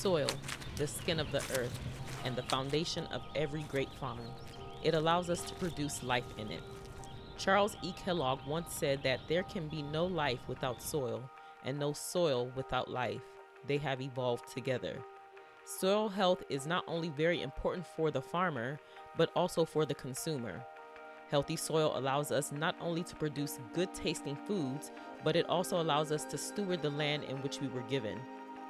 Soil, the skin of the earth, and the foundation of every great farm. It allows us to produce life in it. Charles E. Kellogg once said that there can be no life without soil, and no soil without life. They have evolved together. Soil health is not only very important for the farmer, but also for the consumer. Healthy soil allows us not only to produce good tasting foods, but it also allows us to steward the land in which we were given.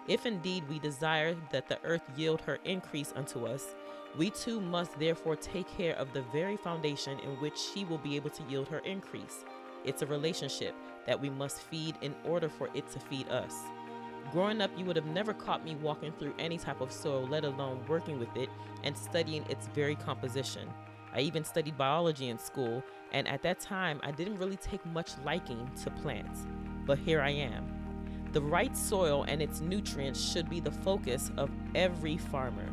If indeed we desire that the earth yield her increase unto us, we too must therefore take care of the very foundation in which she will be able to yield her increase. It's a relationship that we must feed in order for it to feed us. Growing up, you would have never caught me walking through any type of soil, let alone working with it and studying its very composition. I even studied biology in school, and at that time, I didn't really take much liking to plants. But here I am. The right soil and its nutrients should be the focus of every farmer.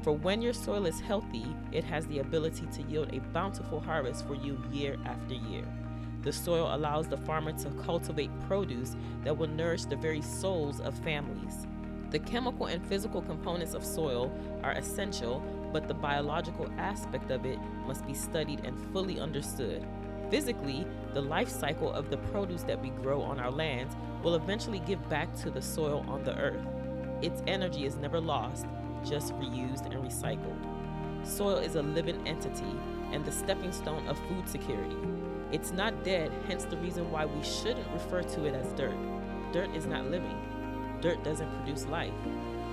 For when your soil is healthy, it has the ability to yield a bountiful harvest for you year after year. The soil allows the farmer to cultivate produce that will nourish the very souls of families. The chemical and physical components of soil are essential, but the biological aspect of it must be studied and fully understood. Physically, the life cycle of the produce that we grow on our lands will eventually give back to the soil on the earth. Its energy is never lost, just reused and recycled. Soil is a living entity and the stepping stone of food security. It's not dead, hence the reason why we shouldn't refer to it as dirt. Dirt is not living. Dirt doesn't produce life.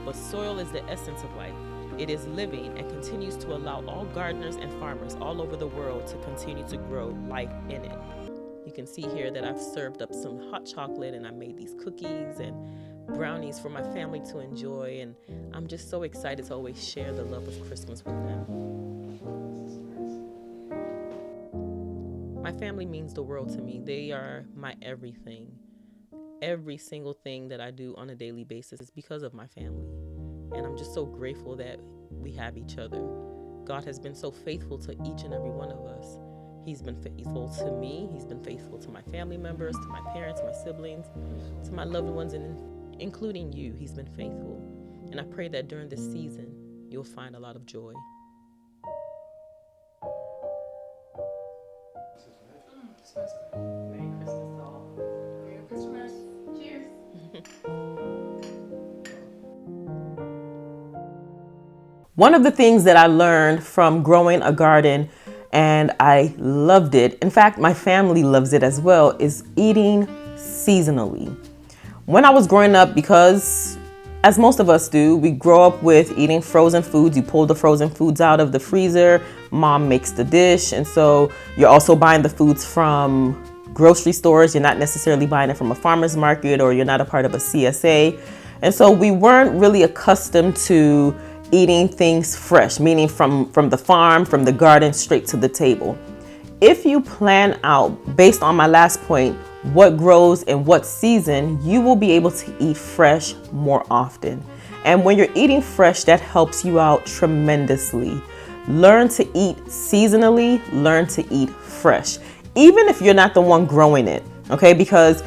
But soil is the essence of life. It is living and continues to allow all gardeners and farmers all over the world to continue to grow life in it. You can see here that I've served up some hot chocolate and I made these cookies and brownies for my family to enjoy, and I'm just so excited to always share the love of Christmas with them. My family means the world to me. They are my everything. Every single thing that I do on a daily basis is because of my family. And I'm just so grateful that we have each other. God has been so faithful to each and every one of us. He's been faithful to me. He's been faithful to my family members, to my parents, my siblings, to my loved ones, and including you. He's been faithful. And I pray that during this season, you'll find a lot of joy. Merry Christmas all. Merry Christmas. Cheers. One of the things that I learned from growing a garden, and I loved it, in fact, my family loves it as well, is eating seasonally. When I was growing up, because as most of us do, we grow up with eating frozen foods. You pull the frozen foods out of the freezer, mom makes the dish, and so you're also buying the foods from grocery stores. You're not necessarily buying it from a farmer's market, or you're not a part of a CSA. And so we weren't really accustomed to eating things fresh, meaning from the farm, from the garden, straight to the table. If you plan out, based on my last point, what grows in what season, you will be able to eat fresh more often. And when you're eating fresh, that helps you out tremendously. Learn to eat seasonally, learn to eat fresh, even if you're not the one growing it, okay? Because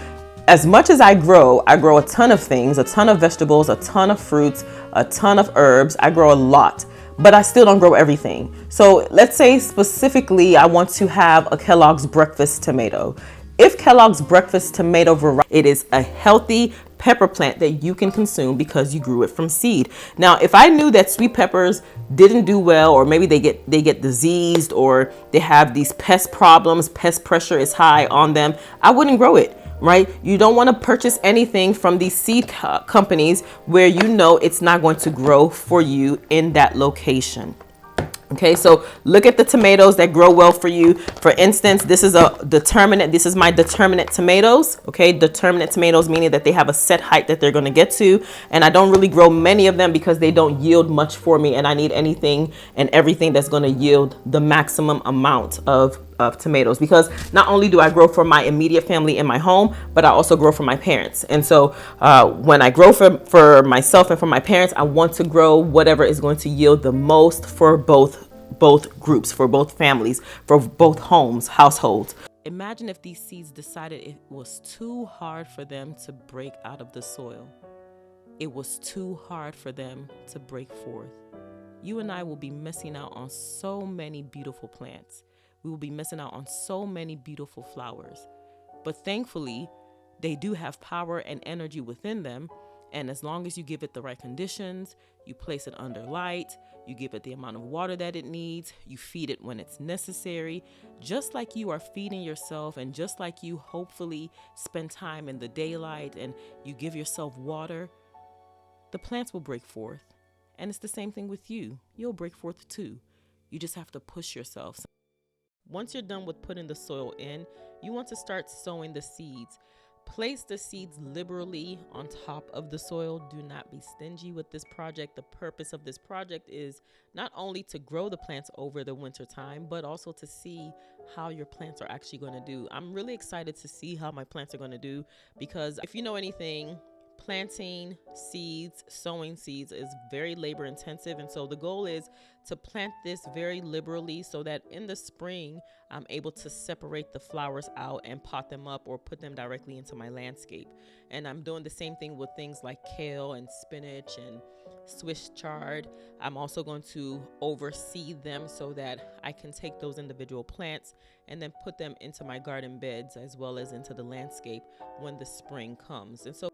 as much as I grow a ton of things, a ton of vegetables, a ton of fruits, a ton of herbs. I grow a lot, but I still don't grow everything. So let's say specifically I want to have a Kellogg's breakfast tomato. If Kellogg's breakfast tomato variety, it is a healthy pepper plant that you can consume because you grew it from seed. Now, if I knew that sweet peppers didn't do well, or maybe they get diseased, or they have these pest problems, pest pressure is high on them, I wouldn't grow it. Right? You don't want to purchase anything from these seed companies where you know it's not going to grow for you in that location. Okay, so look at the tomatoes that grow well for you. For instance, this is my determinate tomatoes. Okay, determinate tomatoes meaning that they have a set height that they're going to get to. And I don't really grow many of them because they don't yield much for me. And I need anything and everything that's going to yield the maximum amount of tomatoes, because not only do I grow for my immediate family in my home, but I also grow for my parents. And so when I grow for myself and for my parents, I want to grow whatever is going to yield the most for both groups, for both families, for both households. Imagine if these seeds decided it was too hard for them to break out of the soil. it was too hard for them to break forth. You and I will be missing out on so many beautiful plants. We will be missing out on so many beautiful flowers. But thankfully, they do have power and energy within them. And as long as you give it the right conditions, you place it under light, you give it the amount of water that it needs, you feed it when it's necessary, just like you are feeding yourself, and just like you hopefully spend time in the daylight and you give yourself water, the plants will break forth. And it's the same thing with you. You'll break forth too. You just have to push yourself. Once you're done with putting the soil in, you want to start sowing the seeds. Place the seeds liberally on top of the soil. Do not be stingy with this project. The purpose of this project is not only to grow the plants over the winter time, but also to see how your plants are actually going to do. I'm really excited to see how my plants are going to do, because if you know anything, planting seeds, sowing seeds is very labor intensive. And so the goal is to plant this very liberally so that in the spring, I'm able to separate the flowers out and pot them up or put them directly into my landscape. And I'm doing the same thing with things like kale and spinach and Swiss chard. I'm also going to overseed them so that I can take those individual plants and then put them into my garden beds as well as into the landscape when the spring comes. And so